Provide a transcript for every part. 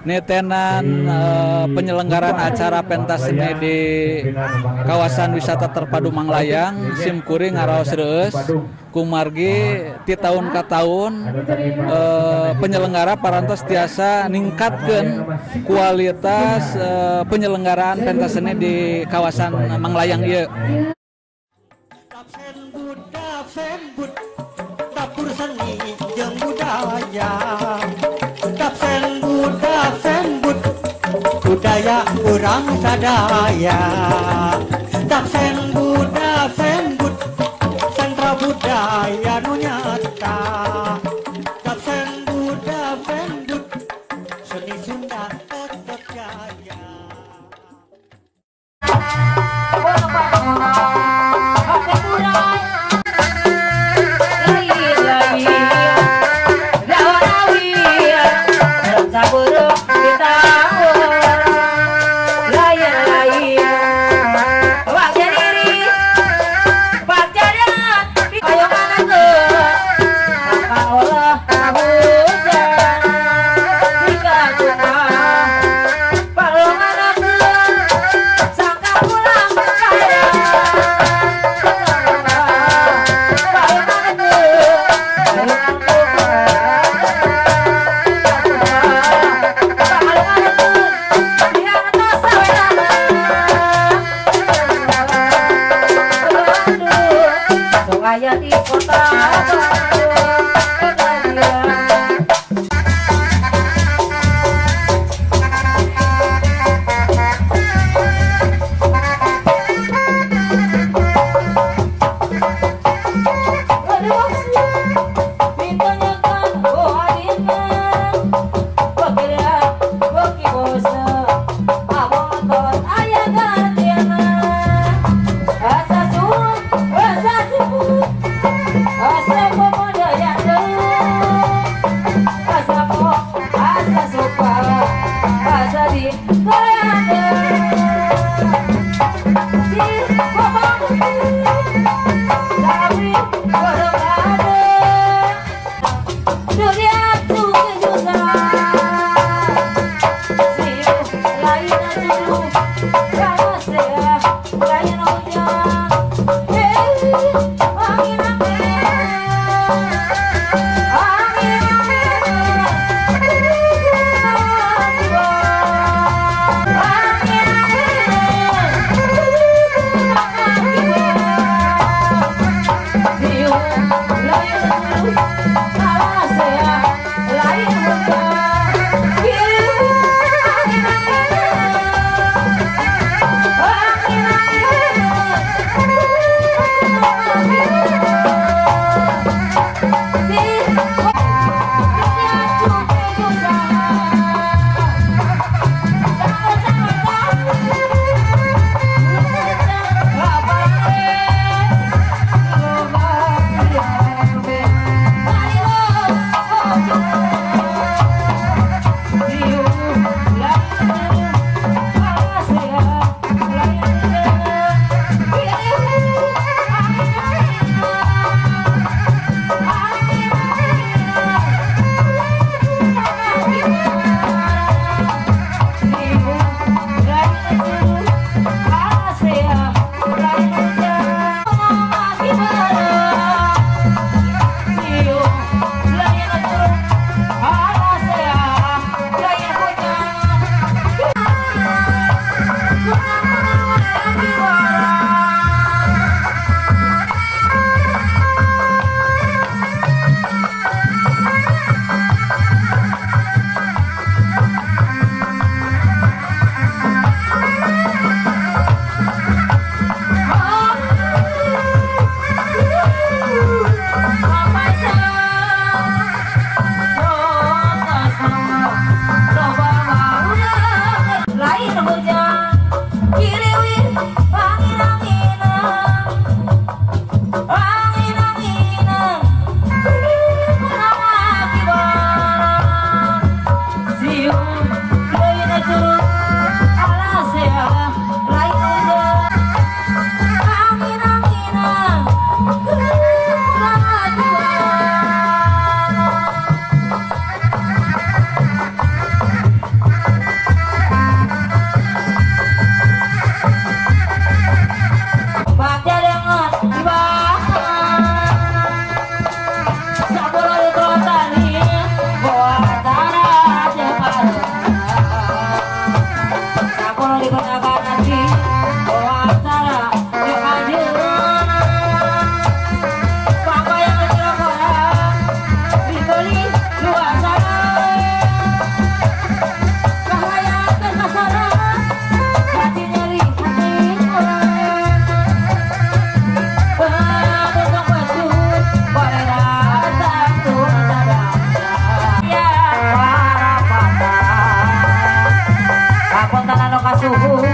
Netenan penyelenggaraan acara pentas seni di kawasan wisata terpadu Manglayang simkuring ngaraos reueus kumargi ti tahun ka tahun penyelenggara parantos tiasa ningkatkeun kualitas penyelenggaraan pentas seni di kawasan Manglayang ieu. Dapur seni jeung budaya Sembut budaya urang sadaya Sembut sentra budaya nu nyata Sembut seni Sunda tetep jaya. Punten anu kasuhun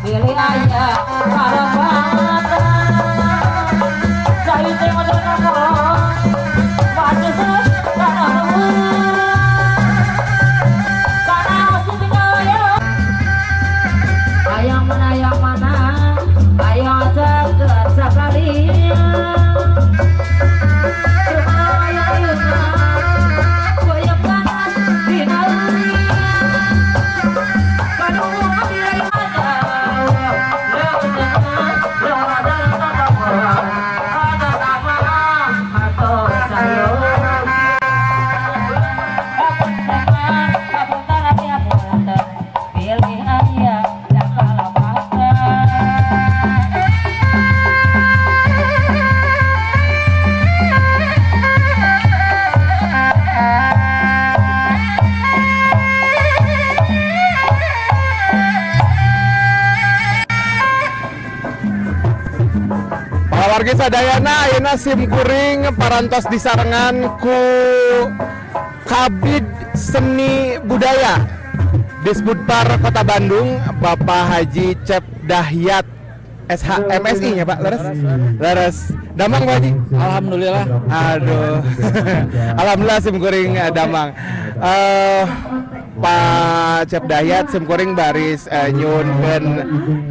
pilih aya kalapan saya teh model nomor masih kana usibinaya ayang mana ayang jagat sakali wargi sadayana ayeuna simkuring parantos disarengan ku Kabid Seni Budaya Disbudpar Kota Bandung Bapak Haji Cep Dahyat SH MSI nya Pak leres damang Pak Haji Alhamdulillah. Aduh alhamdulillah simkuring damang. Pak Cep Dahyat simkuring baris nyunkeun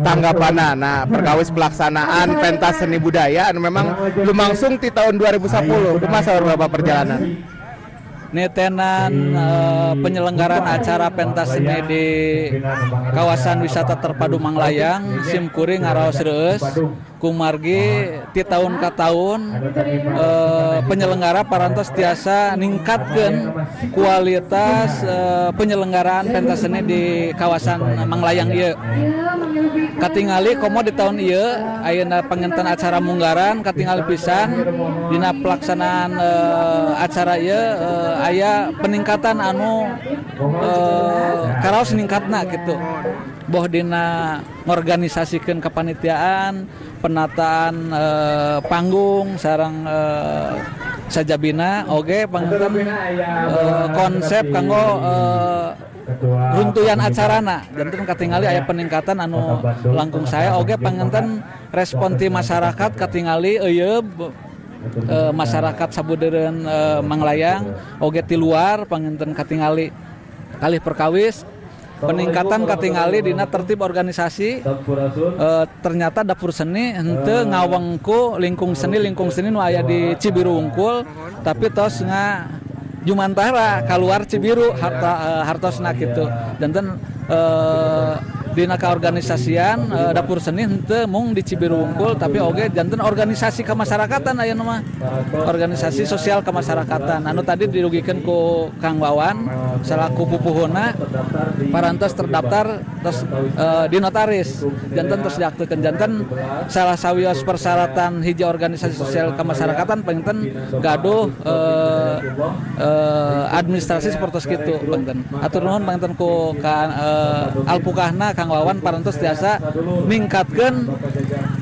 tanggapanna perkawis pelaksanaan pentas seni budaya anu memang lumangsung ti tahun 2010 kumaha saur Bapak perjalanan Netenan penyelenggaraan acara pentas seni di kawasan wisata terpadu Manglayang simkuring ngaraos reueus kumargi ti tahun ka tahun penyelenggara parantos tiasa ningkatkeun kualitas penyelenggaraan pentas seni di kawasan Manglayang ieu. Katingali komo di tahun ieu ayeuna panginten acara munggaran katingali pisan dina pelaksanaan acara ieu aya peningkatan anu karaos ningkatna gitu. Boh dina ngorganisasikeun kepanitiaan, penataan panggung sareng sajabina oge panginten konsep kanggo runtuyan acarana janten katingali aya peningkatan anu langkung saya oge panginten respon ti masyarakat katingali eueuh masyarakat sabudeureun Manglayang oge ti luar panginten katingali kalih perkawis peningkatan katingali dina tertib organisasi ternyata dapur seni henteu ngawengku lingkung seni nu aya di Cibiru Unggul tapi tos jumantara keluar Cibiru hartosna kitu janten dina kaorganisasian dapur seni henteu mung di Cibiru Unggul tapi oge janten organisasi kemasyarakatan ayeuna mah organisasi sosial kemasyarakatan anu tadi dirugikeun ku Kang Wawan salaku pupuhuna parantos terdaftar terus di notaris janten terus diaktifkeun janten salah sawios persyaratan hiji organisasi sosial kemasyarakatan panginten gaduh administrasi seperti kitu panginten atur nuhun panginten ku alpukahna Kang Wawan parantos tiasa ningkatkeun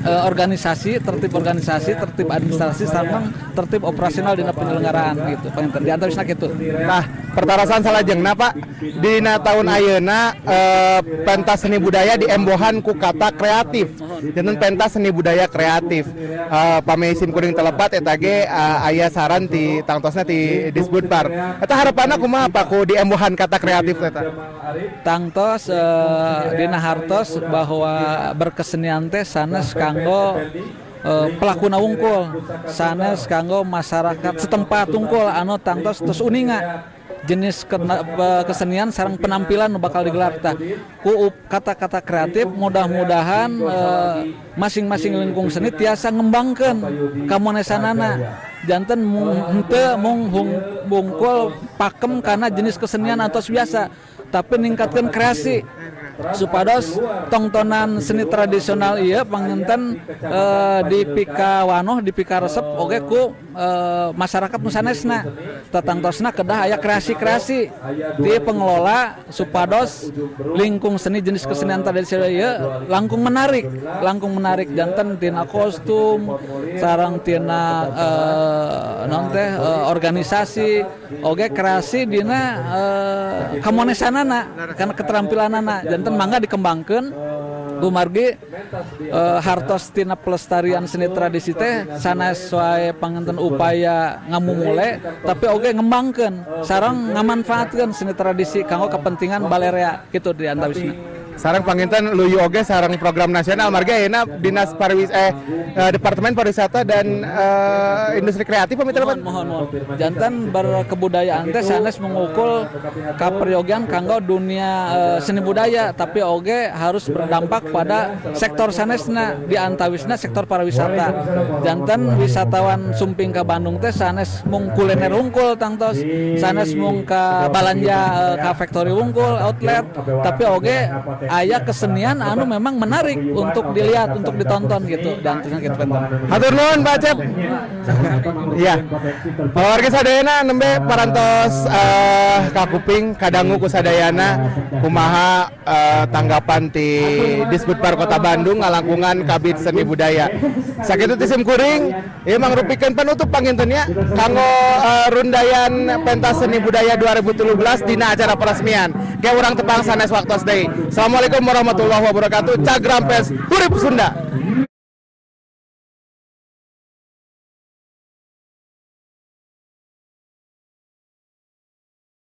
organisasi, tertib administrasi sareng tertib operasional dina penyelenggaraan gitu. Panginten di antawisna kitu. Nah, pertarasan salajengna Pak, dina tahun ayeuna pentas seni budaya diembohan ku kata kreatif. Janten pentas seni budaya kreatif. Pami simkuring telepat eta ge aya saran ti tangtosna ti Disbudpar. Eta harapanna kumaha Pak ku diembohan kata kreatif eta? Tangtos dina hartos bahwa berkesenian teh sanes kanggo pelakuna wungkul, sanes kanggo masyarakat setempat wungkul anu tangtos terus uninga jenis kesenian sareng penampilan bakal digelar tah ku kata-kata kreatif mudah-mudahan masing-masing lingkung seni tiasa ngembangkeun kamonesanana janten henteu mung bungkul pakem kana jenis kesenian atos biasa tapi ningkatkeun kreasi supados tongtonan seni tradisional ieu panginten dipikawanoh dipikaresep oge ku masyarakat nu sanesna tatangtosna kedah aya kreasi-kreasi ti pengelola supados lingkung seni jenis kesenian tradisional ieu langkung menarik menarik janten tina kostum sareng tina organisasi oge kreasi dina kamonesanana karena keterampilanana janten mangga dikembangkeun kumargi hartos tina pelestarian seni tradisi teh sanes wae panginten upaya ngamumule tapi oge ngembangkeun sareng ngamanfaatkeun seni tradisi kanggo kepentingan balarea kitu di antawisna. Sarang panginten luyu oge sarang program nasional marga ayeuna Dinas Departemen Pariwisata dan Industri Kreatif pamitra mohon janten berkebudayaan teh sanes mengukul kaperyogian kanggo dunia seni budaya tapi oge harus berdampak pada sektor sanesna di antawisna sektor pariwisata janten wisatawan sumping ke Bandung teh sanes mung kuliner unggul tangtos sanes mung ka balanja ka factory unggul outlet tapi oge aya kesenian anu memang menarik untuk dilihat untuk ditonton gitu dan gitu. Hatur nuhun Pak Cep. Iya. Warga sadayana nembe parantos kakuping kadangu ku sadayana kumaha tanggapan ti Disbudpar Kota Bandung ngalangkungan Kabid Seni Budaya. Sakitu ti simkuring ieu mangrupikeun penutup pangintennya kanggo rundayan pentas seni budaya 2017 dina acara peresmian. Ge urang tepang sanes waktos deui. Assalamualaikum warahmatullahi wabarakatuh. Cagram Pes Urip Sunda.